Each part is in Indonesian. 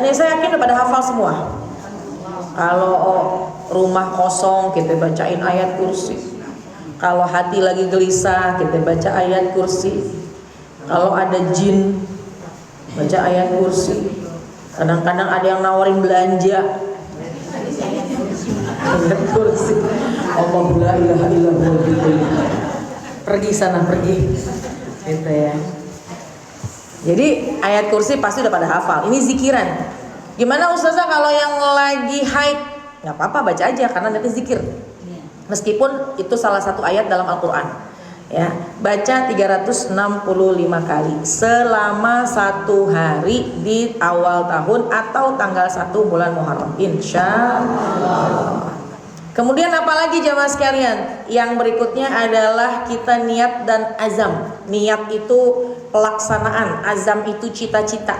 Ini saya yakin udah pada hafal semua. Kalau rumah kosong kita bacain ayat kursi. Kalau hati lagi gelisah kita baca ayat kursi. Kalau ada jin baca ayat kursi. Kadang-kadang ada yang nawarin belanja ayat kursi. Allahu la ilaha illallah. Pergi sana, pergi. Gitu ya. Jadi ayat kursi pasti udah pada hafal. Ini zikiran. Gimana Ustazah kalau yang lagi haid? Gak apa-apa, baca aja karena nanti zikir. Meskipun itu salah satu ayat dalam Al-Quran. Ya, baca 365 kali selama 1 hari di awal tahun atau tanggal 1 bulan Muharram. Insya Allah. Kemudian apalagi jamaah sekalian? Yang berikutnya adalah kita niat dan azam. Niat itu pelaksanaan, azam itu cita-cita.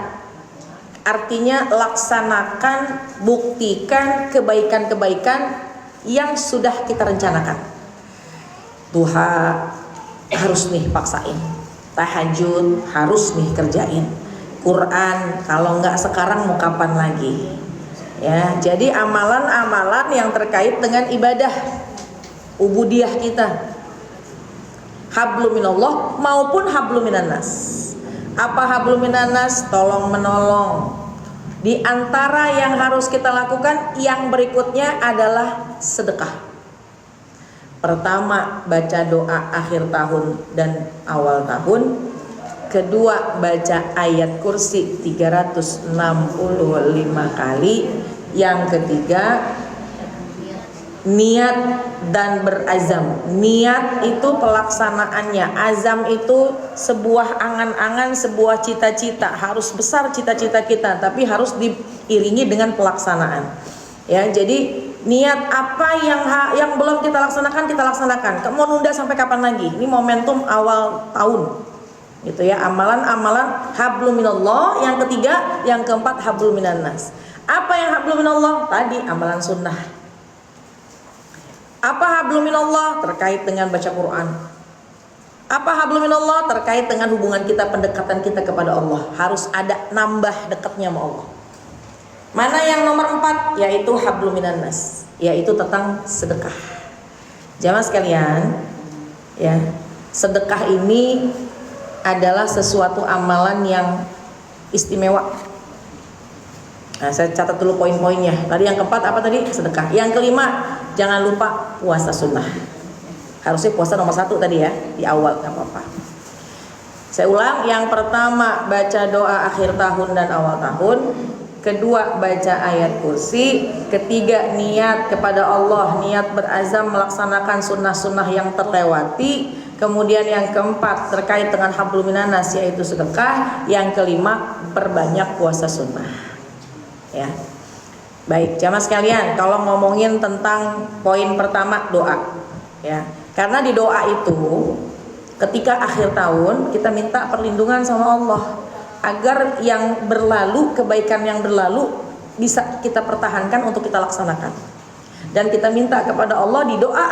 Artinya laksanakan, buktikan kebaikan-kebaikan yang sudah kita rencanakan. Duha harus nih paksain, tahajud harus nih kerjain, Quran kalau nggak sekarang mau kapan lagi. Ya, jadi amalan-amalan yang terkait dengan ibadah ubudiyah kita, hablum minallah maupun hablum minannas. Apa hablum minannas? Tolong menolong. Di antara yang harus kita lakukan yang berikutnya adalah sedekah. Pertama, baca doa akhir tahun dan awal tahun. Kedua, baca ayat kursi 365 kali. Yang ketiga, niat dan berazam. Niat itu pelaksanaannya, azam itu sebuah angan-angan, sebuah cita-cita. Harus besar cita-cita kita, tapi harus diiringi dengan pelaksanaan. Ya, jadi niat apa yang belum kita laksanakan, kita laksanakan. Kamu mau nunda sampai kapan lagi? Ini momentum awal tahun. Gitu ya, amalan-amalan hablum minallah. Yang ketiga, yang keempat hablum minannas. Apa yang hablum minallah? Tadi amalan sunnah. Apa hablum minallah? Terkait dengan baca Quran. Apa hablum minallah? Terkait dengan hubungan kita, pendekatan kita kepada Allah. Harus ada nambah dekatnya sama Allah. Mana yang nomor 4? Yaitu hablum minannas, yaitu tentang sedekah. Jamaah sekalian, ya, sedekah ini adalah sesuatu amalan yang istimewa. Nah, saya catat dulu poin-poinnya. Tadi yang keempat apa tadi? Sedekah. Yang kelima, jangan lupa puasa sunnah. Harusnya puasa nomor 1 tadi ya, di awal, nggak apa-apa. Saya ulang, yang pertama baca doa akhir tahun dan awal tahun. Kedua, baca ayat kursi. Ketiga, niat kepada Allah, niat berazam melaksanakan sunnah-sunnah yang terlewati. Kemudian yang keempat terkait dengan hablum minannas, yaitu sedekah. Yang kelima, perbanyak puasa sunnah. Ya, baik jamaah sekalian, kalau ngomongin tentang poin pertama doa, ya, karena di doa itu ketika akhir tahun kita minta perlindungan sama Allah agar yang berlalu, kebaikan yang berlalu bisa kita pertahankan untuk kita laksanakan. Dan kita minta kepada Allah di doa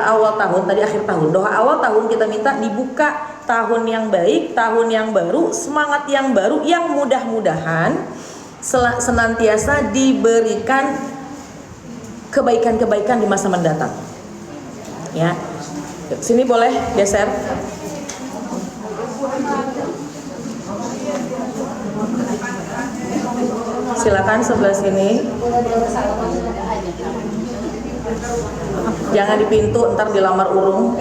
awal tahun, tadi akhir tahun, doa awal tahun kita minta dibuka tahun yang baik, tahun yang baru, semangat yang baru, yang mudah-mudahan senantiasa diberikan kebaikan-kebaikan di masa mendatang. Ya, sini boleh geser. Silakan sebelah sini. Jangan di pintu, ntar dilamar urung.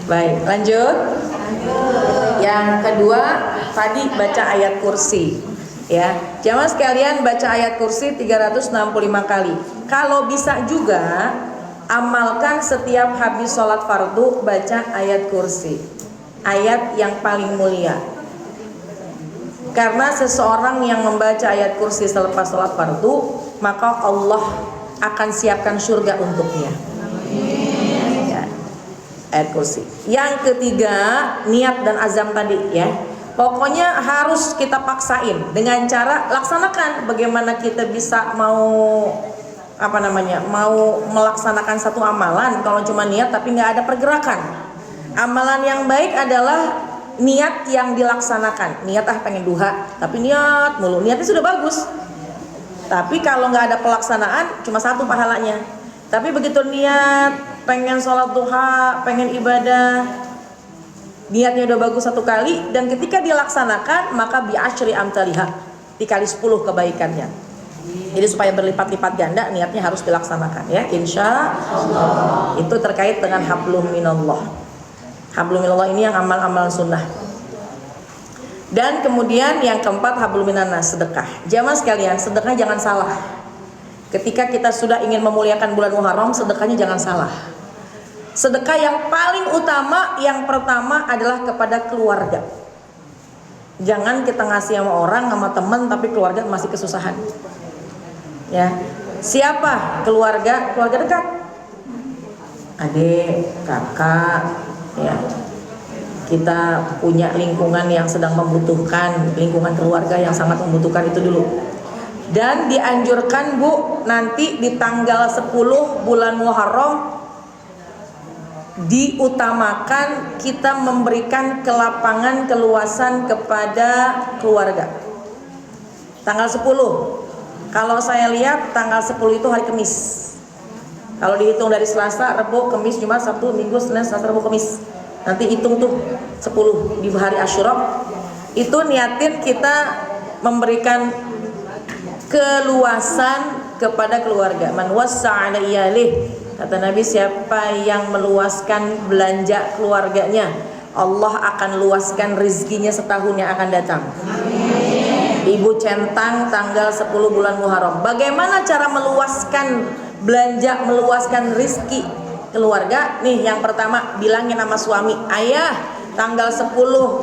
Baik, lanjut. Yang kedua tadi baca ayat kursi. Ya, jamaah sekalian, baca ayat kursi 365 kali. Kalau bisa juga amalkan setiap habis sholat fardu baca ayat kursi. Ayat yang paling mulia. Karena seseorang yang membaca ayat kursi selepas sholat fardu, maka Allah akan siapkan surga untuknya. Ayat kursi. Yang ketiga, niat dan azam tadi ya. Pokoknya harus kita paksain dengan cara laksanakan. Bagaimana kita bisa mau melaksanakan satu amalan kalau cuma niat tapi nggak ada pergerakan. Amalan yang baik adalah niat yang dilaksanakan. Niat pengen duha, tapi niat mulu, niatnya sudah bagus. Tapi kalau nggak ada pelaksanaan, cuma satu pahalanya. Tapi begitu niat pengen sholat duha, pengen ibadah, niatnya udah bagus satu kali, dan ketika dilaksanakan maka bi asyri amsalihah, dikali 10 kebaikannya. Jadi supaya berlipat-lipat ganda, niatnya harus dilaksanakan ya, insya Allah. Itu terkait dengan hablum minallah. Hablum minallah ini yang amal-amal sunnah. Dan kemudian yang keempat, hablum minannas, sedekah. Jamaah sekalian, sedekah jangan salah. Ketika kita sudah ingin memuliakan bulan Muharram, sedekahnya jangan salah. Sedekah yang paling utama, yang pertama adalah kepada keluarga. Jangan kita ngasih sama orang, sama teman, tapi keluarga masih kesusahan. Ya, siapa keluarga? Keluarga dekat, adik, kakak, ya. Kita punya lingkungan yang sedang membutuhkan, lingkungan keluarga yang sangat membutuhkan itu dulu. Dan dianjurkan Bu, nanti di tanggal 10 bulan Muharram diutamakan kita memberikan kelapangan, keluasan kepada keluarga. Tanggal 10. Kalau saya lihat tanggal 10 itu hari Kamis. Kalau dihitung dari Selasa, Rabu, Kamis, Jumat, Sabtu, Minggu, Senin, Selasa, Rabu, Kamis. Nanti hitung tuh 10 di hari Asyura. Itu niatin kita memberikan keluasan kepada keluarga. Man wassa'a ala iyalih. Kata Nabi, siapa yang meluaskan belanja keluarganya, Allah akan luaskan rizkinya setahun yang akan datang. Ibu centang tanggal 10 bulan Muharram. Bagaimana cara meluaskan belanja, meluaskan rizki keluarga? Nih, yang pertama, bilangin sama suami, ayah, tanggal 10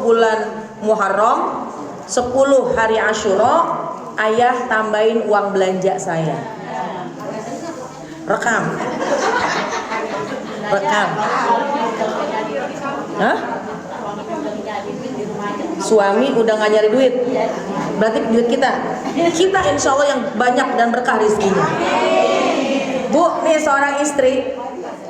bulan Muharram, 10 hari Asyura, ayah tambahin uang belanja saya. Rekam. Hah? Suami udah nggak nyari duit, berarti duit kita insya Allah yang banyak dan berkah rezekinya. Bu, nih seorang istri,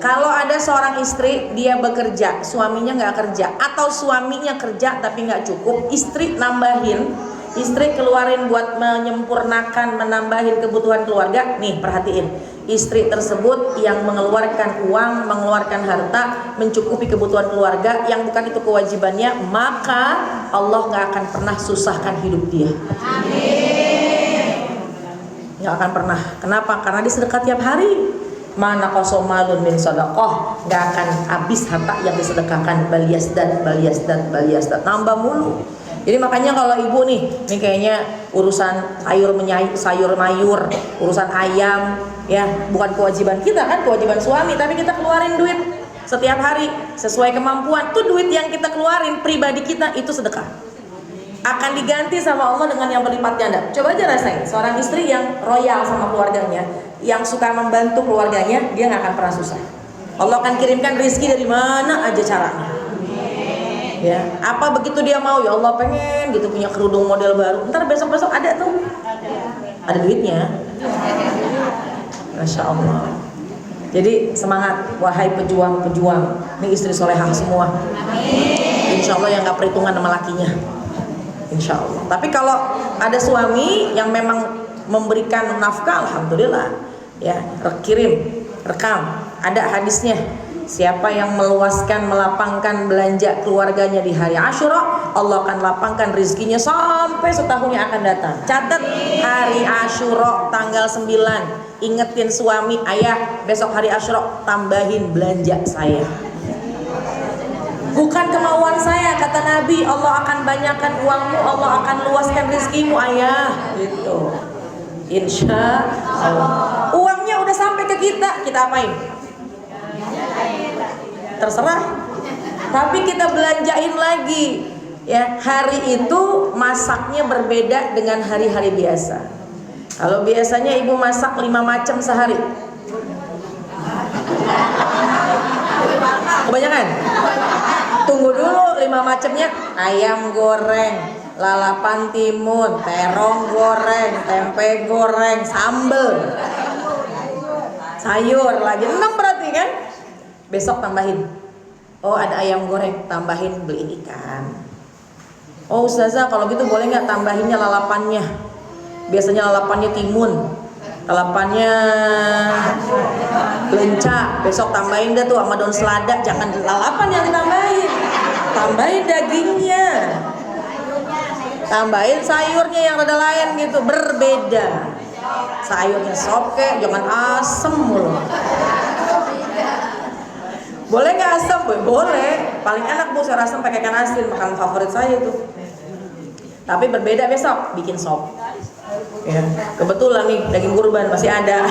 kalau ada seorang istri dia bekerja, suaminya nggak kerja, atau suaminya kerja tapi nggak cukup, istri nambahin, istri keluarin buat menyempurnakan, menambahin kebutuhan keluarga. Nih perhatiin, istri tersebut yang mengeluarkan uang, mengeluarkan harta, mencukupi kebutuhan keluarga yang bukan itu kewajibannya, maka Allah nggak akan pernah susahkan hidup dia. Amin. Nggak akan pernah. Kenapa? Karena dia sedekah tiap hari. Mana kosomalun min sedekah, nggak akan habis harta yang disedekahkan. Baliasdat, nambah mulu. Jadi makanya kalau ibu nih kayaknya urusan sayur mayur, urusan ayam, ya bukan kewajiban kita kan, kewajiban suami, tapi kita keluarin duit setiap hari sesuai kemampuan. Tuh duit yang kita keluarin pribadi kita itu sedekah. Akan diganti sama Allah dengan yang berlipat ganda. Coba aja rasain, seorang istri yang royal sama keluarganya, yang suka membantu keluarganya, dia nggak akan pernah susah. Allah akan kirimkan rezeki dari mana aja caranya. Ya, apa begitu dia mau, ya Allah pengen gitu punya kerudung model baru, ntar besok-besok ada tuh, ada duitnya. Masya Allah. Jadi semangat wahai pejuang-pejuang, ini istri solehah semua. Insya Allah yang gak perhitungan sama lakinya, insya Allah. Tapi kalau ada suami yang memang memberikan nafkah, alhamdulillah, ya rekam, ada hadisnya. Siapa yang meluaskan, melapangkan belanja keluarganya di hari Asyura, Allah akan lapangkan rezekinya sampai setahun yang akan datang. Catat hari Asyura tanggal 9. Ingetin suami, ayah besok hari Asyura tambahin belanja saya. Bukan kemauan saya, kata Nabi, Allah akan banyakkan uangmu, Allah akan luaskan rezekimu ayah. Gitu. Insya Allah. Uangnya udah sampai ke kita apain? Terserah, tapi kita belanjain lagi ya. Hari itu masaknya berbeda dengan hari-hari biasa. Kalau biasanya ibu masak 5 macam sehari, kebanyakan. Tunggu dulu, 5 macamnya: ayam goreng, lalapan timun, terong goreng, tempe goreng, sambel, sayur lagi 6 berarti kan. Besok tambahin, oh ada ayam goreng, tambahin beli ikan. Oh ustazah, kalau gitu boleh nggak tambahinnya lalapannya? Biasanya lalapannya timun, lalapannya lenca. Besok tambahin dah tuh sama daun selada. Jangan lalapan yang ditambahin, tambahin dagingnya, tambahin sayurnya yang rada lain gitu, berbeda. Sayurnya soke, jangan asem mulu. Boleh nggak asam? Boleh. Paling enak Bu sayur asam pakai ikan asin, makan favorit saya itu. Tapi berbeda besok bikin sop. Ya, kebetulan nih daging kurban masih ada.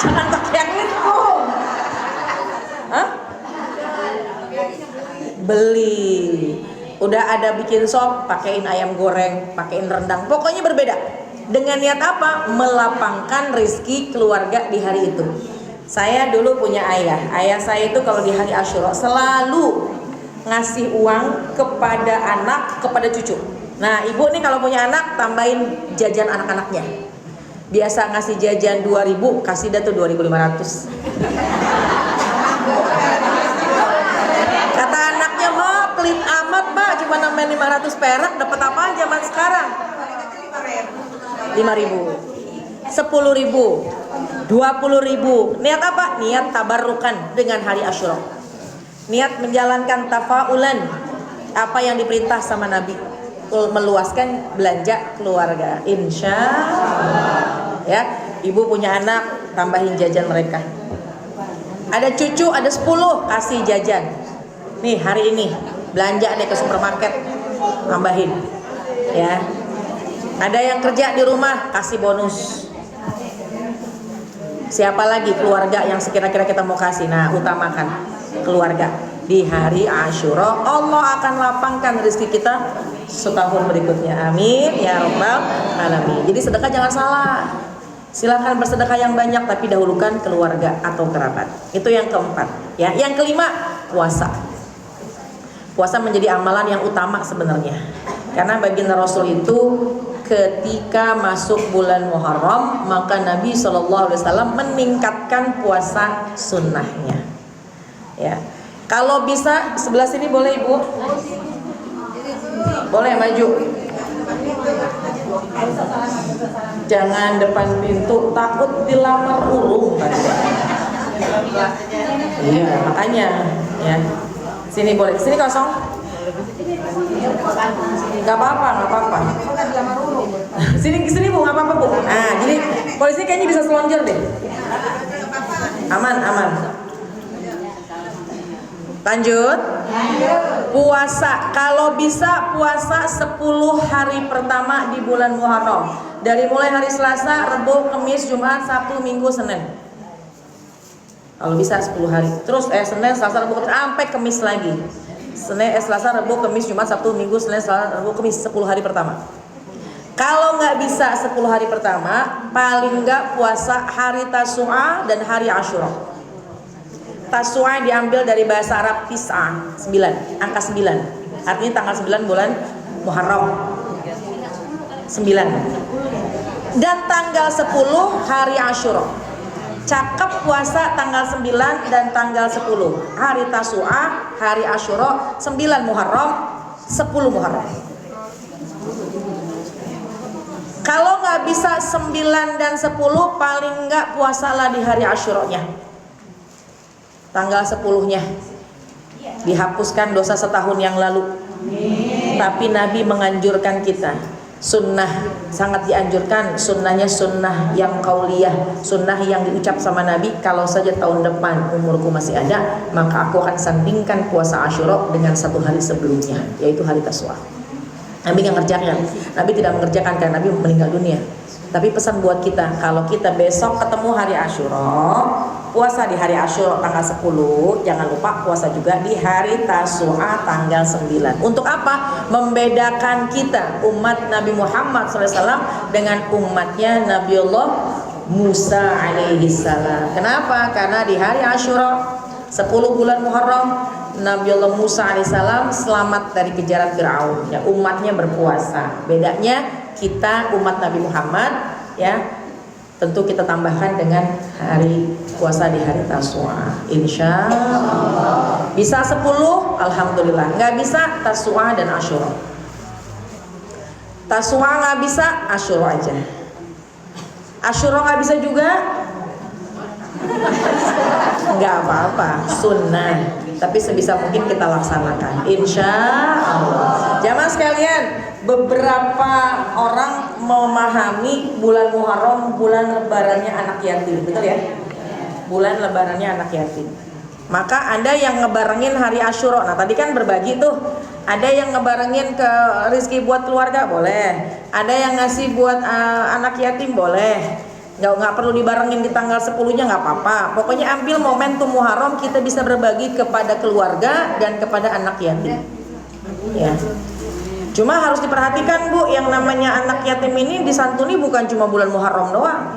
Jangan pakai yang itu. Hah? Beli. Udah ada bikin sop, pakein ayam goreng, pakein rendang. Pokoknya berbeda. Dengan niat apa? Melapangkan rezeki keluarga di hari itu. Saya dulu punya ayah. Ayah saya itu kalau di hari Asyura selalu ngasih uang kepada anak, kepada cucu. Nah, ibu nih kalau punya anak tambahin jajan anak-anaknya. Biasa ngasih jajan 2.000, kasih dah tuh 2.500. Kata anaknya, "Ma, pelit amat, Ma, cuma nambahin 500 perak, dapat apaan zaman sekarang?" 5.000, 10.000, 20.000. Niat apa? Niat tabarrukan dengan hari Asyura. Niat menjalankan tafaulan apa yang diperintah sama Nabi, meluaskan belanja keluarga. Insya Allah. Ya, ibu punya anak, tambahin jajan mereka. Ada cucu, ada 10, kasih jajan. Nih hari ini belanja deh ke supermarket, tambahin. Ya. Ada yang kerja di rumah, kasih bonus. Siapa lagi keluarga yang sekira-kira kita mau kasih? Nah, utamakan keluarga. Di hari Asyura Allah akan lapangkan rezeki kita setahun berikutnya. Amin ya rabbal alamin. Jadi sedekah jangan salah. Silakan bersedekah yang banyak, tapi dahulukan keluarga atau kerabat. Itu yang keempat. Ya, yang kelima, puasa. Puasa menjadi amalan yang utama sebenarnya. Karena baginda Rasul itu ketika masuk bulan Muharram, maka Nabi SAW meningkatkan puasa sunnahnya. Ya, kalau bisa sebelah sini boleh ibu, boleh maju. Jangan depan pintu, takut dilamar urung. Iya, makanya ya. Sini boleh, sini kosong. Gak apa-apa, gak apa-apa. Sini Bu, gak apa-apa Bu. Nah, jadi polisi kayaknya bisa selonjor deh. Aman, aman. Lanjut. Puasa, kalau bisa puasa 10 hari pertama di bulan Muharram. Dari mulai hari Selasa, Rabu, Kamis, Jumat, Sabtu, Minggu, Senin. Kalau bisa 10 hari. Terus Senin, Selasa, Rabu, sampai Kamis lagi. Senin, Selasa, Rabu, Kamis, Jumat, Sabtu, Minggu, Senin, Selasa, Rabu, Kamis, 10 hari pertama. Kalau nggak bisa 10 hari pertama, paling nggak puasa hari Tasu'a dan hari Asyura. Tasu'a diambil dari bahasa Arab tis'a, 9, angka 9. Artinya tanggal 9 bulan Muharram. 9. Dan tanggal 10 hari Asyura. Cakep puasa tanggal 9 dan tanggal 10. Hari Tasu'a, hari Asyura, 9 Muharram, 10 Muharram. Kalau nggak bisa 9 dan 10, paling nggak puasalah di hari Asyuranya. Tanggal 10-nya. Dihapuskan dosa setahun yang lalu. Tapi Nabi menganjurkan kita. Sunnah sangat dianjurkan, sunnahnya sunnah yang qauliyah, sunnah yang diucap sama Nabi. Kalau saja tahun depan umurku masih ada, maka aku akan sandingkan puasa Asyura dengan 1 hari sebelumnya, yaitu hari Tasu'a. Nabi nggak ngerjakan, Nabi tidak mengerjakan karena Nabi meninggal dunia. Tapi pesan buat kita, kalau kita besok ketemu hari Asyura, puasa di hari Asyura tanggal 10, jangan lupa puasa juga di hari Tasu'a tanggal 9. Untuk apa? Membedakan kita umat Nabi Muhammad SAW dengan umatnya Nabiullah Musa alaihissalam. Kenapa? Karena di hari Asyura 10 bulan Muharram, Nabiullah Musa alaihissalam selamat dari kejaran Fir'aun. Ya, umatnya berpuasa. Bedanya kita umat Nabi Muhammad, ya, tentu kita tambahkan dengan hari puasa di hari Tasu'a. Insya Allah. Bisa 10, alhamdulillah. Nggak bisa Tasu'a dan Asyura. Taswa nggak bisa, Asyura aja. Asyura nggak bisa juga, nggak apa-apa, sunnah. Tapi sebisa mungkin kita laksanakan, insya Allah. Jamaah sekalian, beberapa orang memahami bulan Muharram bulan lebarannya anak yatim, betul ya? Bulan lebarannya anak yatim. Maka ada yang ngebarengin hari Asyura. Nah tadi kan berbagi tuh. Ada yang ngebarengin ke rezeki buat keluarga, boleh. Ada yang ngasih buat anak yatim, boleh. Nggak perlu dibarengin di tanggal 10-nya, nggak apa-apa. Pokoknya ambil momentum Muharram, kita bisa berbagi kepada keluarga dan kepada anak yatim. Ya. Cuma harus diperhatikan Bu, yang namanya anak yatim ini disantuni bukan cuma bulan Muharram doang.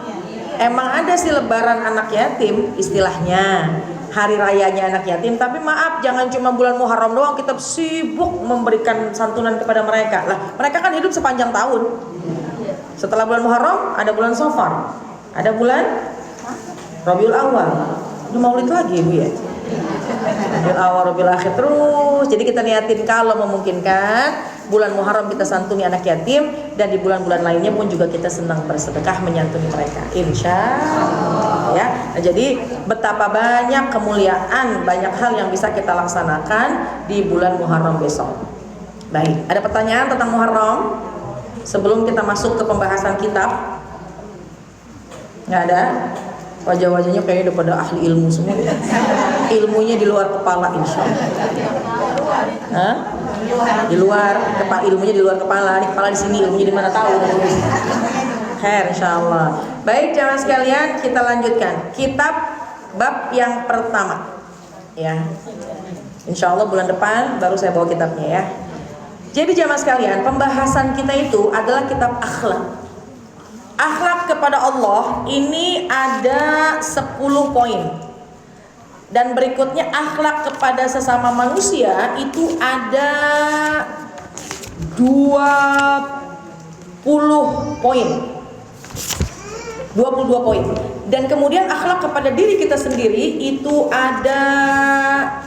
Emang ada sih lebaran anak yatim istilahnya, hari rayanya anak yatim. Tapi maaf, jangan cuma bulan Muharram doang kita sibuk memberikan santunan kepada mereka. Lah, mereka kan hidup sepanjang tahun. Setelah bulan Muharram ada bulan Safar, ada bulan Rabiul Awal. Udah Maulid lagi Bu ya. Rabiul Awal, Rabiul Akhir terus. Jadi kita niatin kalau memungkinkan bulan Muharram kita santuni anak yatim, dan di bulan-bulan lainnya pun juga kita senang bersedekah menyantuni mereka, insya Allah ya. Nah, jadi betapa banyak kemuliaan, banyak hal yang bisa kita laksanakan di bulan Muharram besok. Baik, ada pertanyaan tentang Muharram sebelum kita masuk ke pembahasan kitab? Nggak ada? Wajah-wajahnya kayaknya udah pada ahli ilmu semua. Ilmunya di luar kepala, insya Allah. Hah? Di luar kepala, ilmunya di luar kepala. Ini kepala di sini, ilmunya di mana tahu. Khair, insya Allah. Baik jamaah sekalian, kita lanjutkan kitab bab yang pertama. Ya, insya Allah bulan depan baru saya bawa kitabnya ya. Jadi jamaah sekalian, pembahasan kita itu adalah kitab akhlak. Akhlak kepada Allah ini ada 10 poin. Dan berikutnya akhlak kepada sesama manusia itu ada 20 poin. 22 poin. Dan kemudian akhlak kepada diri kita sendiri itu ada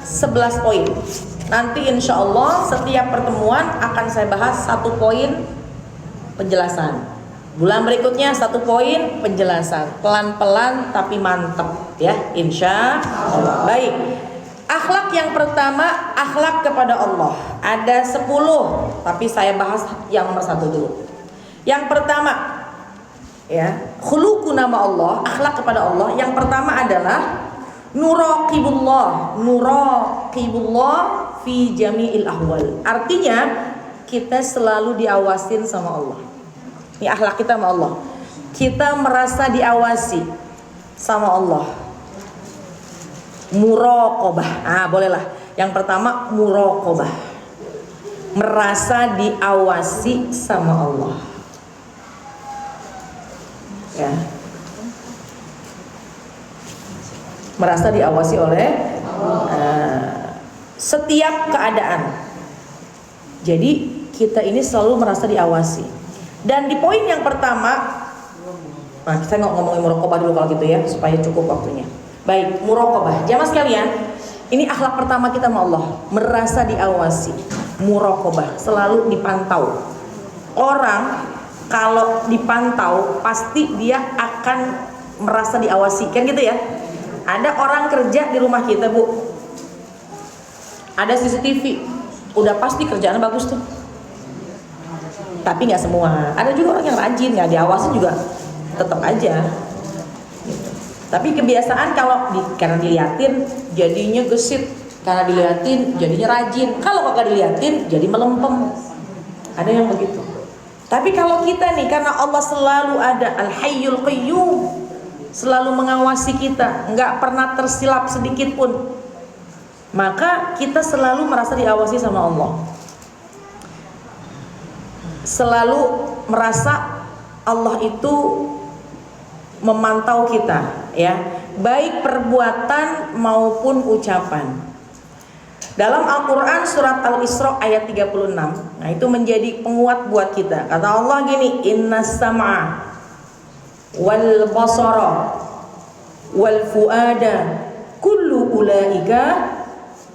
11 poin. Nanti insya Allah setiap pertemuan akan saya bahas 1 poin penjelasan. Bulan berikutnya 1 poin penjelasan, pelan-pelan tapi mantap ya, insya Allah. Baik, akhlak yang pertama, akhlak kepada Allah ada 10, tapi saya bahas yang nomor 1 dulu. Yang pertama ya, khuluqu nama Allah, akhlak kepada Allah. Yang pertama adalah nuraqibullah fi jami'il ahwal. Artinya kita selalu diawasin sama Allah. Ini akhlak kita sama Allah. Kita merasa diawasi sama Allah. Muraqabah. Bolehlah. Yang pertama muraqabah. Merasa diawasi sama Allah. Ya. Merasa diawasi oleh setiap keadaan. Jadi kita ini selalu merasa diawasi. Dan di poin yang pertama, kita ngomongin muraqabah dulu kalau gitu ya, supaya cukup waktunya. Baik, muraqabah. Jamaah sekalian, ini akhlak pertama kita sama Allah, merasa diawasi. Muraqabah, selalu dipantau. Orang kalau dipantau pasti dia akan merasa diawasi, kan gitu ya. Ada orang kerja di rumah kita Bu, ada CCTV, udah pasti kerjaannya bagus tuh. Tapi nggak semua, ada juga orang yang rajin, nggak diawasin juga tetap aja gitu. Tapi kebiasaan kalau karena diliatin jadinya gesit, karena diliatin jadinya rajin, kalau kagak diliatin jadi melempem, ada yang begitu. Tapi kalau kita nih, karena Allah selalu ada, Al-Hayyul Qayyum, selalu mengawasi kita, nggak pernah tersilap sedikit pun, maka kita selalu merasa diawasi sama Allah. Selalu merasa Allah itu memantau kita ya, baik perbuatan maupun ucapan. Dalam Al-Quran surat Al-Isra ayat 36, nah itu menjadi penguat buat kita. Kata Allah gini, innas sam'a wal basara wal fuada kullu ulaika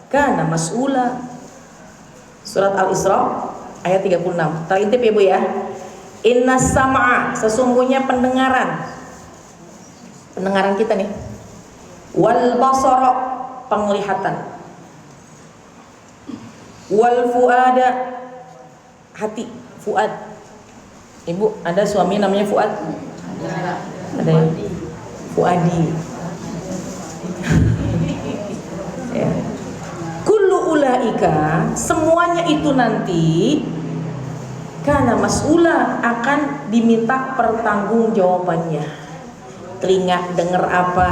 kana mas'ula. Surat Al-Isra ayat 36. Terintip ya Bu ya. Inna sam'a, sesungguhnya pendengaran kita nih. Wal basara, penglihatan. Wal fuada, hati, fuad. Ibu, ada suami namanya Fuad? Ada ya? Fuadi. Ya. Kullu ulaika, semuanya itu nanti karena mas'ula, akan diminta pertanggungjawabannya. Telinga dengar apa,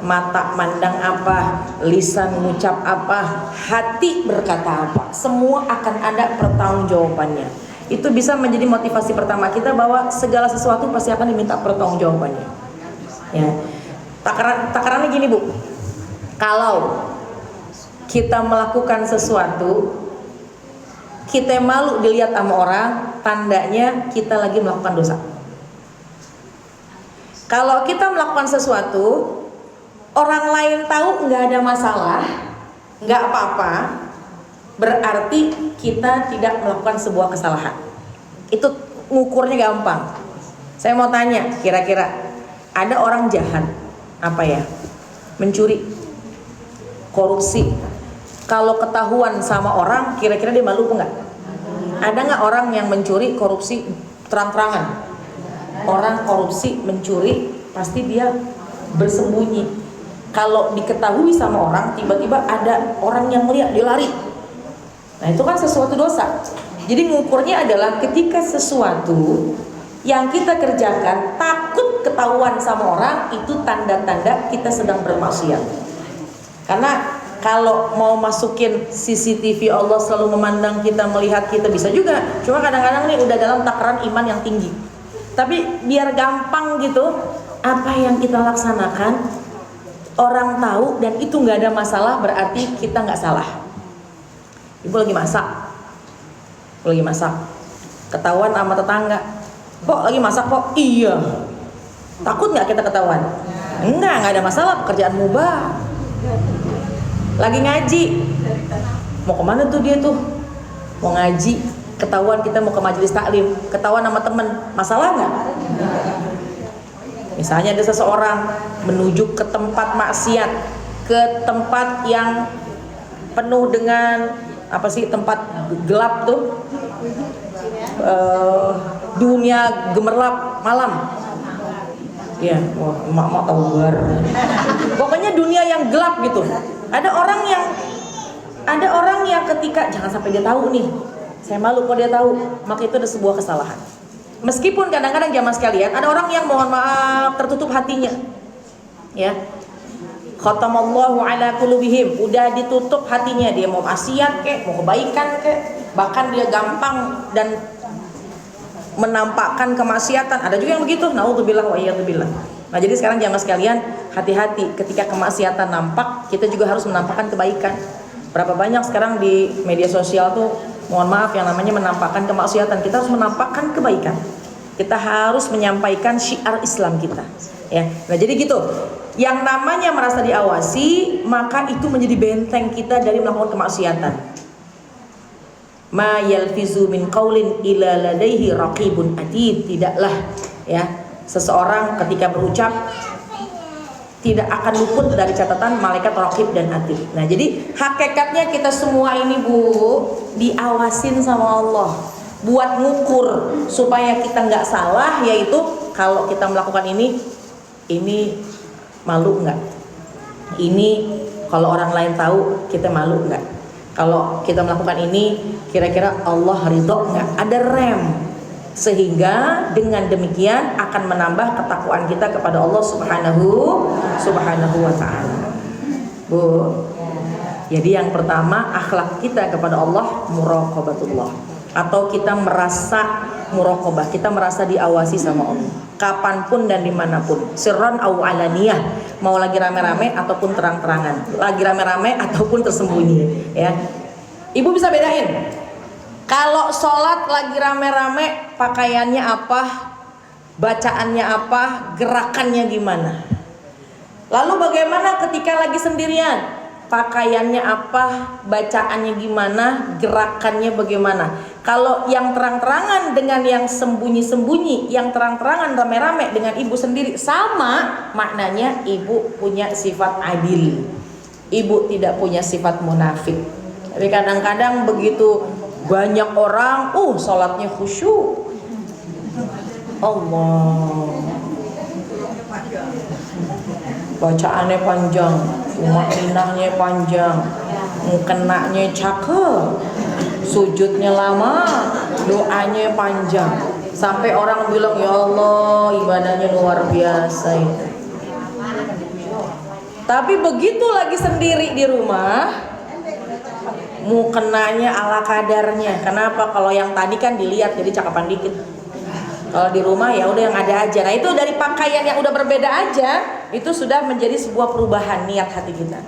mata mandang apa, lisan mengucap apa, hati berkata apa, semua akan ada pertanggungjawabannya. Itu bisa menjadi motivasi pertama kita bahwa segala sesuatu pasti akan diminta pertanggungjawabannya. Ya. Takarannya gini Bu, kalau kita melakukan sesuatu, kita malu dilihat sama orang, tandanya kita lagi melakukan dosa. Kalau kita melakukan sesuatu, orang lain tahu nggak ada masalah, nggak apa-apa, berarti kita tidak melakukan sebuah kesalahan. Itu ngukurnya gampang. Saya mau tanya, kira-kira ada orang jahat, apa ya? Mencuri, korupsi. Kalau ketahuan sama orang, kira-kira dia malu apa enggak? Ada nggak orang yang mencuri, korupsi terang-terangan? Orang korupsi, mencuri, pasti dia bersembunyi. Kalau diketahui sama orang, tiba-tiba ada orang yang melihat, dia lari. Nah itu kan sesuatu dosa. Jadi ngukurnya adalah ketika sesuatu yang kita kerjakan takut ketahuan sama orang, itu tanda-tanda kita sedang bermaksiat. Karena kalau mau masukin CCTV Allah selalu memandang kita, melihat kita, bisa juga. Cuma kadang-kadang nih udah dalam takaran iman yang tinggi. Tapi biar gampang gitu, apa yang kita laksanakan orang tahu dan itu nggak ada masalah, berarti kita nggak salah. Ibu lagi masak, ketahuan sama tetangga, kok lagi masak kok? Iya. Takut nggak kita ketahuan? Nggak ada masalah, pekerjaan mubah. Lagi ngaji, mau kemana tuh dia tuh? Mau ngaji, ketahuan kita mau ke majelis taklim, ketahuan sama temen, masalah nggak? Misalnya ada seseorang menuju ke tempat maksiat, ke tempat yang penuh dengan apa sih, tempat gelap tuh, dunia gemerlap malam. Ya, wah, emak tahu bar. Pokoknya dunia yang gelap gitu. Ada orang yang ketika, jangan sampai dia tahu nih, saya malu kalau dia tahu, maka itu ada sebuah kesalahan. Meskipun kadang-kadang jamaah sekalian, ada orang yang mohon maaf tertutup hatinya, ya. Khatamallahu ala qulubihim, udah ditutup hatinya, dia mau maksiat kek, mau kebaikan kek, bahkan dia gampang dan menampakkan kemaksiatan. Ada juga yang begitu, naudzubillah wa iyadzubillah. Nah jadi sekarang jamaah sekalian, hati-hati ketika kemaksiatan nampak, kita juga harus menampakkan kebaikan. Berapa banyak sekarang di media sosial tuh, mohon maaf, yang namanya menampakkan kemaksiatan. Kita harus menampakkan kebaikan. Kita harus menyampaikan syiar Islam kita, ya. Nah jadi gitu, yang namanya merasa diawasi, maka itu menjadi benteng kita dari melakukan kemaksiatan. Ma yalfizu min qaulin illa ladaihi raqibun atid. Tidaklah, ya, seseorang ketika berucap tidak akan luput dari catatan malaikat raqib dan atid. Nah jadi hakikatnya kita semua ini Bu, diawasin sama Allah buat ngukur supaya kita nggak salah, yaitu kalau kita melakukan ini malu nggak? Ini kalau orang lain tahu kita malu nggak? Kalau kita melakukan ini kira-kira Allah ridho nggak? Ada rem, sehingga dengan demikian akan menambah ketakwaan kita kepada Allah Subhanahu wa ta'ala. Bu, jadi yang pertama, akhlak kita kepada Allah muraqabatullah, atau kita merasa muraqabah, kita merasa diawasi sama Allah kapanpun dan dimanapun, sirron au alaniyah, mau lagi rame-rame ataupun terang-terangan, lagi rame-rame ataupun tersembunyi, ya. Ibu bisa bedain kalau sholat lagi rame-rame, pakaiannya apa, bacaannya apa, gerakannya gimana. Lalu bagaimana ketika lagi sendirian, pakaiannya apa, bacaannya gimana, gerakannya bagaimana. Kalau yang terang-terangan dengan yang sembunyi-sembunyi, yang terang-terangan rame-rame dengan ibu sendiri, sama maknanya ibu punya sifat adil. Ibu tidak punya sifat munafik. Tapi kadang-kadang begitu banyak orang, sholatnya khusyuk. Allah. Bacaannya panjang, mu'minahnya panjang, kenaknya cakep, sujudnya lama, doanya panjang, sampai orang bilang ya Allah ibadahnya luar biasa itu. Tapi begitu lagi sendiri di rumah, mukenanya ala kadarnya. Kenapa? Kalau yang tadi kan dilihat jadi cakapan dikit. Kalau di rumah ya udah yang ada aja. Nah itu dari pakaian yang udah berbeda aja, itu sudah menjadi sebuah perubahan niat hati kita.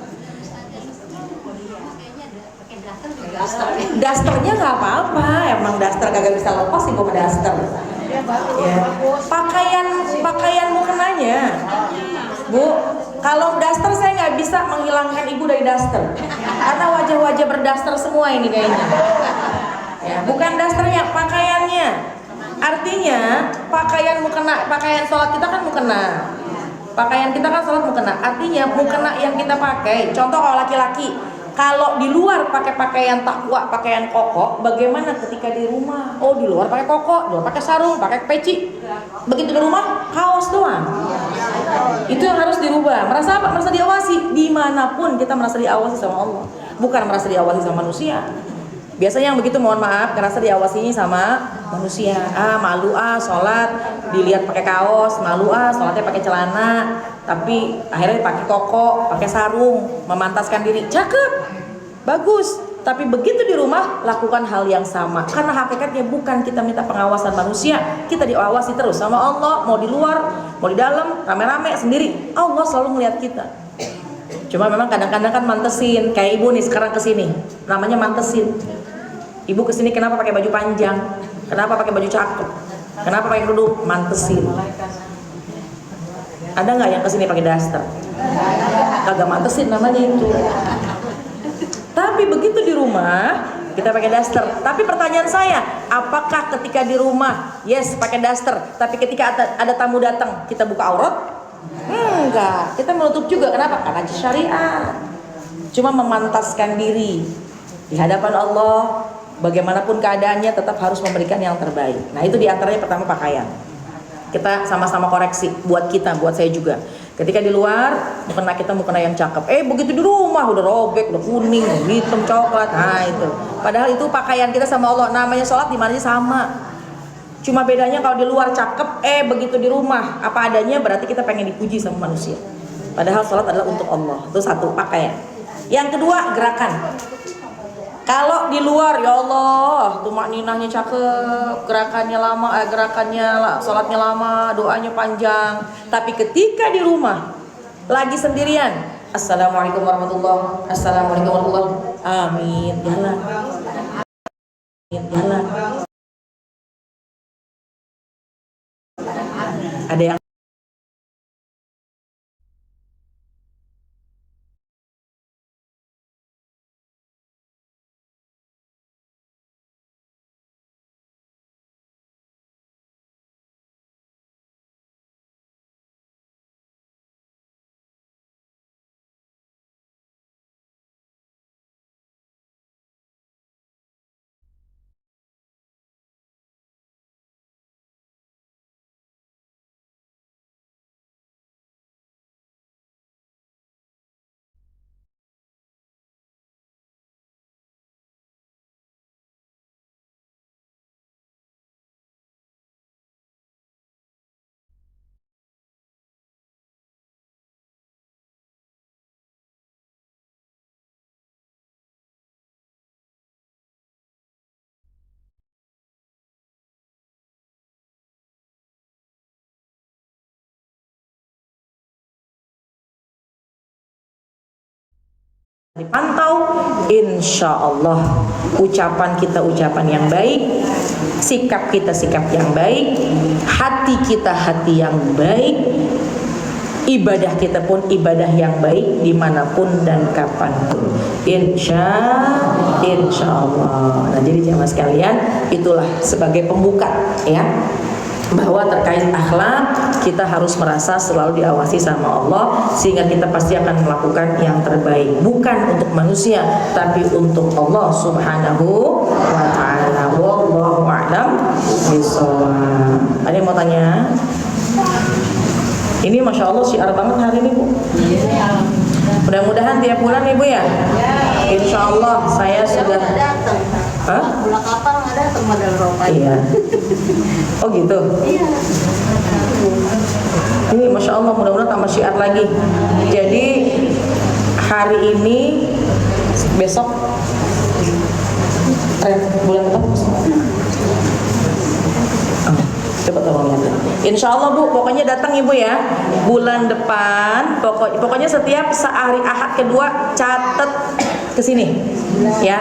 Dasternya nggak apa-apa, emang daster kagak bisa lepas sih bawa daster. Ya. Pakaian mukenanya, Bu. Kalau daster saya nggak bisa menghilangkan ibu dari daster, karena wajah-wajah berdaster semua ini kayaknya. Ya, bukan dasternya, pakaiannya. Artinya pakaian mukena, pakaian sholat kita kan mukena. Pakaian kita kan sholat mukena. Artinya mukena yang kita pakai. Contoh kalau laki-laki, kalau di luar pakai pakaian takwa, pakaian koko, bagaimana ketika di rumah? Oh di luar pakai koko, di luar pakai sarung, pakai peci. Begitu di rumah kaos doang. Itu yang harus dirubah. Merasa apa? Merasa diawasi. Dimanapun kita merasa diawasi sama Allah, bukan merasa diawasi sama manusia. Biasanya yang begitu mohon maaf ngerasa diawasinya sama manusia. Malu sholat dilihat pakai kaos, malu sholatnya pakai celana, tapi akhirnya pakai koko, pakai sarung, memantaskan diri, cakep, bagus. Tapi begitu di rumah lakukan hal yang sama, karena hakikatnya bukan kita minta pengawasan manusia, kita diawasi terus sama Allah. Mau di luar, mau di dalam, rame-rame sendiri, Allah selalu melihat kita. Cuma memang kadang-kadang kan mantesin, kayak ibu nih sekarang kesini, namanya mantesin. Ibu kesini kenapa pakai baju panjang? Kenapa pakai baju cakep? Kenapa pakai kerudung? Mantesin. Ada nggak yang kesini pakai daster? Kagak mantesin namanya itu. Tapi begitu di rumah kita pakai daster. Tapi pertanyaan saya, apakah ketika di rumah yes pakai daster, tapi ketika ada tamu datang kita buka aurat? Enggak, kita menutup juga. Kenapa? Karena syariat. Cuma memantaskan diri di hadapan Allah. Bagaimanapun keadaannya tetap harus memberikan yang terbaik. Nah itu diantaranya pertama pakaian. Kita sama-sama koreksi buat kita, buat saya juga. Ketika di luar mukena kita mukena yang cakep. Begitu di rumah udah robek, udah kuning, hitam, coklat. Nah itu. Padahal itu pakaian kita sama Allah. Namanya sholat di mana sih sama. Cuma bedanya kalau di luar cakep, begitu di rumah apa adanya, berarti kita pengen dipuji sama manusia. Padahal sholat adalah untuk Allah. Itu satu, pakaian. Yang kedua, gerakan. Kalau di luar ya Allah, tumakninahnya cakep, gerakannya lama, sholatnya lama, doanya panjang. Tapi ketika di rumah lagi sendirian, Assalamualaikum warahmatullahi, Assalamualaikum warahmatullahi, amin, jalan, jalan. Ada yang dipantau, insya Allah ucapan kita ucapan yang baik, sikap kita sikap yang baik, hati kita hati yang baik, ibadah kita pun ibadah yang baik dimanapun dan kapanpun. Insya Allah. Nah, jadi jamaah sekalian, itulah sebagai pembuka ya, bahwa terkait akhlak kita harus merasa selalu diawasi sama Allah, sehingga kita pasti akan melakukan yang terbaik, bukan untuk manusia tapi untuk Allah Subhanahu wa ta'ala. Wallahu a'lam bishawab. Ada yang mau tanya? Ini Masya Allah syiar banget hari ini, Bu. Mudah-mudahan tiap bulan Ibu ya. Insya Allah saya sudah. Hah? Bulan kapal nggak datang model Eropa. Iya. Oh gitu. Iya. Ini Masya Allah, mudah-mudahan tambah syiar lagi. Jadi hari ini, besok bulan berapa? Coba tolong lihat. Insya Allah Bu, pokoknya datang Ibu ya. Bulan depan, pokoknya setiap sehari Ahad kedua catat ke sini, ya.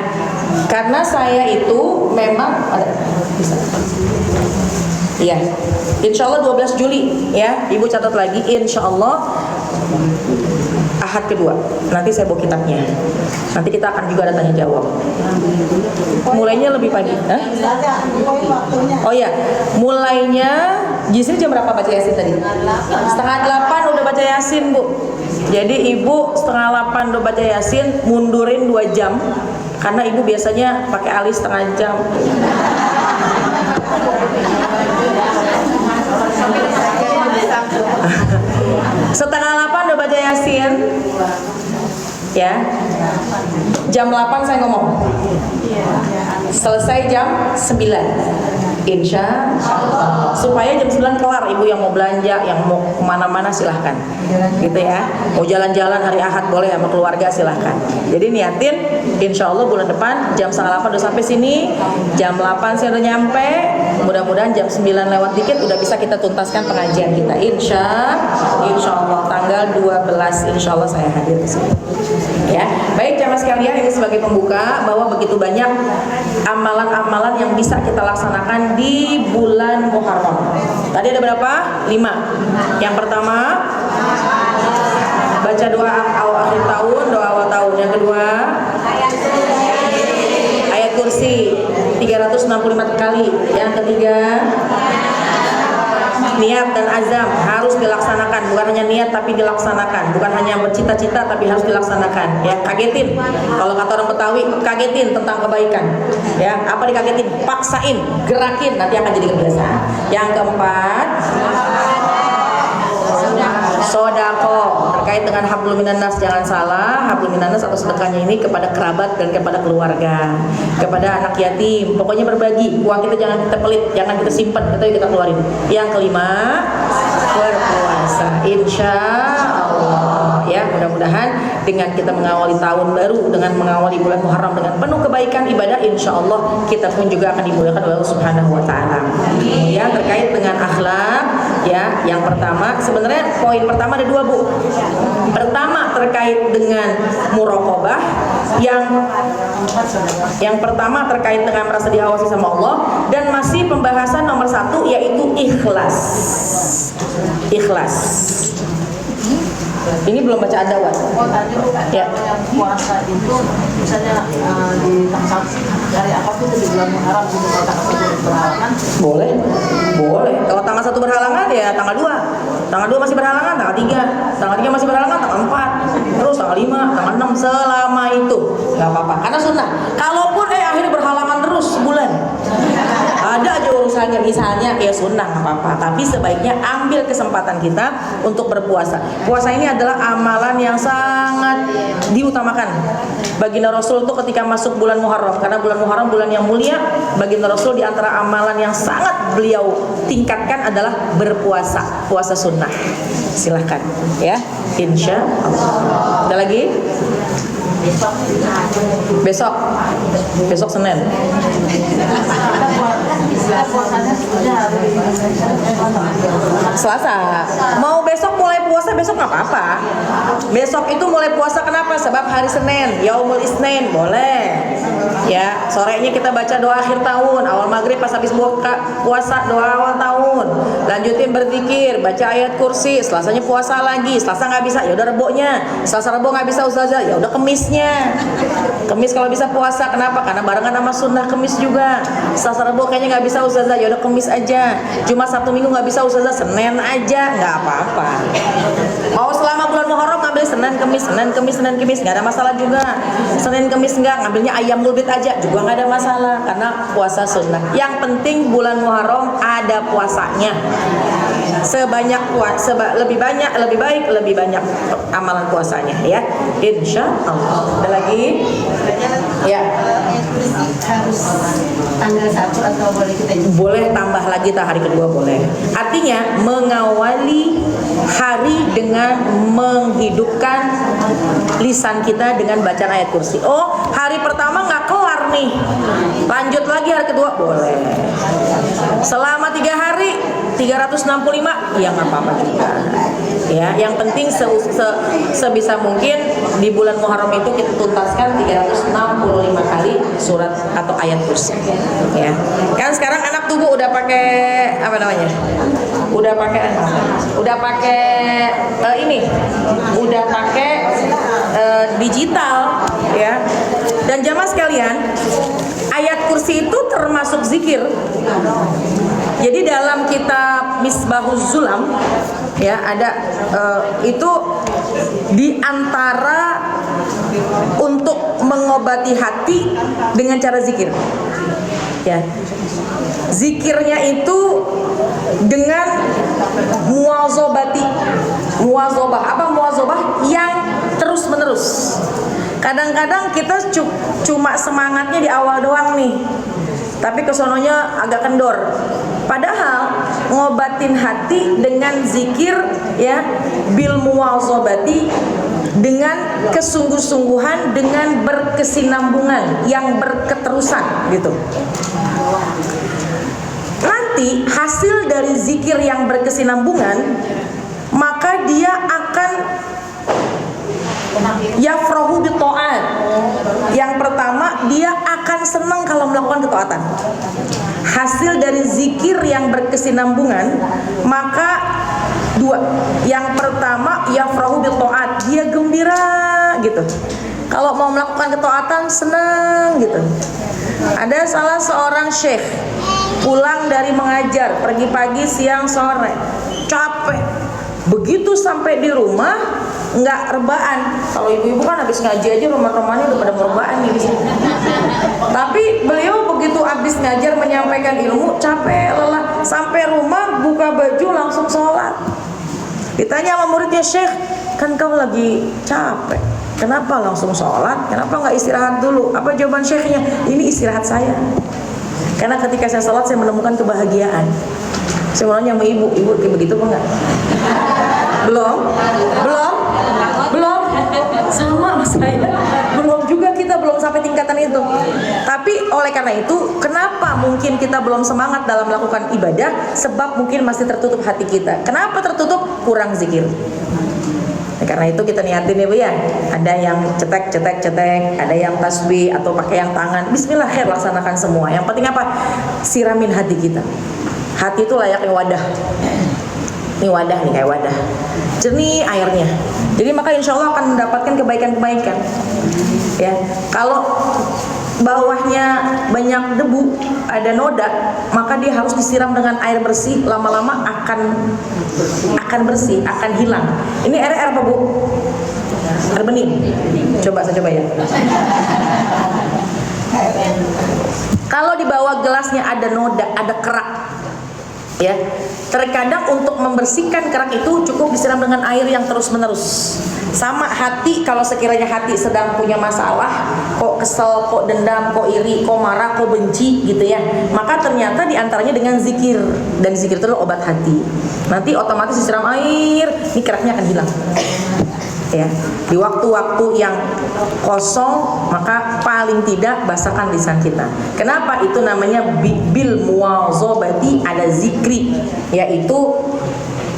Karena saya itu memang ada bisa. Iya. Insya Allah 12 Juli ya. Ibu catat lagi. Insya Allah Ahad kedua. Nanti saya bawa kitabnya. Nanti kita akan juga ada tanya jawab. Mulainya lebih pagi. Hah? Oh ya, mulainya di sini jam berapa baca Yasin tadi? 7:30 udah baca Yasin, Bu. Jadi Ibu 7:30 udah baca Yasin, mundurin 2 jam. Karena Ibu biasanya pakai alis setengah jam. Setengah 8 udah baca Yasin, ya. Jam 8 saya ngomong, selesai jam 9. Insya Allah. Supaya jam 9 kelar. Ibu yang mau belanja, yang mau kemana-mana silahkan, gitu ya. Mau jalan-jalan hari Ahad boleh sama keluarga silahkan. Jadi niatin, insya Allah bulan depan jam 7:30 udah sampai sini. Jam 8 saya udah nyampe. Mudah-mudahan jam 9 lewat dikit udah bisa kita tuntaskan pengajian kita. Insya Allah tanggal 12 insya Allah saya hadir di sini. Ya, baik jamaah sekalian, ini sebagai pembuka bahwa begitu banyak amalan-amalan yang bisa kita laksanakan di bulan Muharram. Tadi ada berapa? 5. Yang pertama baca doa awal akhir tahun, doa awal tahun. Yang kedua ayat kursi 365 kali. Yang ketiga niat dan azam harus dilaksanakan, bukan hanya niat tapi dilaksanakan, bukan hanya bercita-cita tapi harus dilaksanakan. Ya, kagetin. Kalau kata orang Betawi, kagetin tentang kebaikan. Ya, apa dikagetin? Paksain, gerakin, nanti akan jadi kebiasaan. Yang keempat, sodako. Terkait dengan hablum minan nas, jangan salah, hablum minan nas atau sedekahnya ini kepada kerabat dan kepada keluarga, kepada anak yatim. Pokoknya berbagi. Uang kita jangan kita pelit, jangan kita simpan, kita keluarin. Yang kelima, berpuasa. Insya Allah ya, mudah-mudahan dengan kita mengawali tahun baru, dengan mengawali bulan Muharram dengan penuh kebaikan ibadah, insya Allah kita pun juga akan dimuliakan oleh Allah Subhanahu wa ta'ala. Ya, terkait dengan akhlak ya, yang pertama sebenarnya poin pertama ada 2, Bu. Pertama terkait dengan muraqabah, yang pertama terkait dengan merasa diawasi sama Allah, dan masih pembahasan nomor 1 yaitu ikhlas. Ikhlas. Ini belum baca adawat. Oh tadi bukan ya. Yang puasa itu misalnya di dari apa tuh di bulan Muharram itu tanggal 1 berhalangan? Boleh. Kalau tanggal 1 berhalangan ya tanggal 2. Tanggal 2 masih berhalangan tanggal 3. Tanggal 3 masih berhalangan tanggal 4. Terus tanggal 5, tanggal 6 selama itu nggak apa-apa. Karena sunnah. Kalaupun akhirnya berhalangan terus sebulan, ada aja urusannya, misalnya ya sunnah nggak apa-apa. Tapi sebaiknya ambil kesempatan kita untuk berpuasa. Puasa ini adalah amalan yang sangat diutamakan. Baginda Rasul itu ketika masuk bulan Muharram, karena bulan Muharram bulan yang mulia, baginda Rasul di antara amalan yang sangat beliau tingkatkan adalah berpuasa, puasa sunnah. Silahkan ya, insya Allah. Ada lagi? Besok Senin. Selasa. Mau besok mulai mulai puasa besok nggak apa-apa. Besok itu mulai puasa kenapa? Sebab hari Senin, Yaumul Isnin, boleh. Ya, sorenya kita baca doa akhir tahun, awal maghrib pas habis buka puasa doa awal tahun. Lanjutin berzikir, baca ayat kursi. Selasanya puasa lagi. Selasa nggak bisa, ya udah Rebonya. Selasa Rebo nggak bisa Ustazah, ya udah Kemisnya. Kemis kalau bisa puasa, kenapa? Karena barengan sama sunnah Kemis juga. Selasa Rebo kayaknya nggak bisa Ustazah, ya udah Kemis aja. Cuma Sabtu Minggu nggak bisa Ustazah, Senin aja, nggak apa-apa. Mau selama bulan Muharram ngambil Senin Kemis nggak ada masalah juga. Senin Kemis nggak, ngambilnya ayam mulbit aja juga nggak ada masalah karena puasa sunnah. Yang penting bulan Muharram ada puasanya. Lebih baik lebih banyak amalan puasanya ya. Insya Allah. Ada lagi? Ya. Harus tanggal 1 atau boleh kita Boleh tambah lagi hari kedua boleh. Artinya mengawali hari dengan menghidupkan lisan kita dengan bacaan ayat kursi. Oh, hari pertama nggak kelar nih, lanjut lagi hari kedua boleh. Selama 3 hari 365 ya nggak apa-apa juga. Ya, yang penting sebisa mungkin di bulan Muharram itu kita tuntaskan 365 kali surat atau ayat kursi. Ya. Kan sekarang anak tubuh udah pakai apa namanya? Udah pakai udah pakai digital ya. Dan jamaah sekalian, ayat kursi itu termasuk zikir. Jadi dalam kitab Misbahuz Zulam ya ada itu di antara untuk mengobati hati dengan cara zikir. Ya. Zikirnya itu dengan muwazobati. Muwazobah. Apa muwazobah? Yang terus menerus. Kadang-kadang kita cuma semangatnya di awal doang nih, tapi kesononya agak kendor. Padahal ngobatin hati dengan zikir ya, bil muwazobati, dengan kesungguh-sungguhan, dengan berkesinambungan yang berketerusan gitu. Nanti hasil dari zikir yang berkesinambungan, maka dia akan yafrahu bi ta'at. Yang pertama, dia akan senang kalau melakukan ketaatan. Hasil dari zikir yang berkesinambungan, maka dua. Yang pertama, yafrahu bi ta'at, dia gembira gitu. Kalau mau melakukan ketaatan senang gitu. Ada salah seorang syekh pulang dari mengajar, pergi pagi, siang, sore, capek. Begitu sampai di rumah nggak rebaan. Kalau ibu-ibu kan habis ngaji aja rumah-rumahnya udah pada merebaan nih di sini. Tapi beliau begitu habis ngajar menyampaikan ilmu, capek, lelah, sampai rumah buka baju langsung sholat. Ditanya sama muridnya, "Syekh, kan kau lagi capek, kenapa langsung sholat? Kenapa nggak istirahat dulu?" Apa jawaban syekhnya? "Ini istirahat saya. Karena ketika saya sholat saya menemukan kebahagiaan." Saya mau nanya sama ibu kayak begitu apa enggak? Belum? Sama saya. Belum juga, kita belum sampai tingkatan itu. Tapi oleh karena itu, kenapa mungkin kita belum semangat dalam melakukan ibadah? Sebab mungkin masih tertutup hati kita. Kenapa tertutup? Kurang zikir. Nah, karena itu kita niatin ya Bu ya. Ada yang cetek, ada yang tasbih atau pakai yang tangan. Bismillah, khair, laksanakan semua. Yang penting apa? Siramin hati kita. Hati itu layaknya wadah. Ini wadah nih, kayak wadah. Jernih airnya. Jadi maka insya Allah akan mendapatkan kebaikan-kebaikan. Ya, kalau bawahnya banyak debu, ada noda, maka dia harus disiram dengan air bersih. Lama-lama akan bersih, akan hilang. Ini air apa Bu? Air bening. Saya coba ya. Kalau di bawah gelasnya ada noda, ada kerak, ya, terkadang untuk membersihkan kerak itu cukup disiram dengan air yang terus menerus. Sama hati, kalau sekiranya hati sedang punya masalah, kok kesel, kok dendam, kok iri, kok marah, kok benci gitu ya, maka ternyata diantaranya dengan zikir. Dan zikir itu adalah obat hati. Nanti otomatis disiram air, ini keraknya akan hilang. Ya, di waktu-waktu yang kosong maka paling tidak basahkan lisan kita. Kenapa? Itu namanya bil muwazabati, ada zikri, yaitu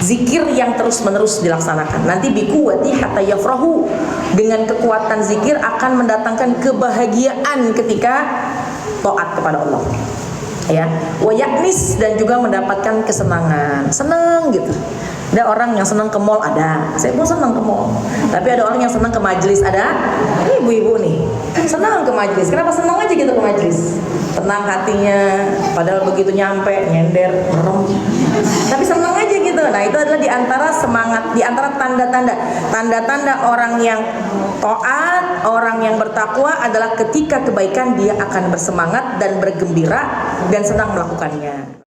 zikir yang terus-menerus dilaksanakan. Nanti biquwwati hatta yafrahu, dengan kekuatan zikir akan mendatangkan kebahagiaan ketika taat kepada Allah. Ya, wa yaknis, dan juga mendapatkan kesenangan, senang gitu. Ada orang yang senang ke mall, ada. Saya pun senang ke mall. Tapi ada orang yang senang ke majelis, ada. Ini ibu-ibu nih, senang ke majelis. Kenapa senang aja gitu ke majelis? Tenang hatinya, padahal begitu nyampe nyender, merem. Tapi senang aja gitu. Nah, itu adalah di antara semangat, di antara tanda-tanda orang yang taat, orang yang bertakwa adalah ketika kebaikan dia akan bersemangat dan bergembira dan senang melakukannya.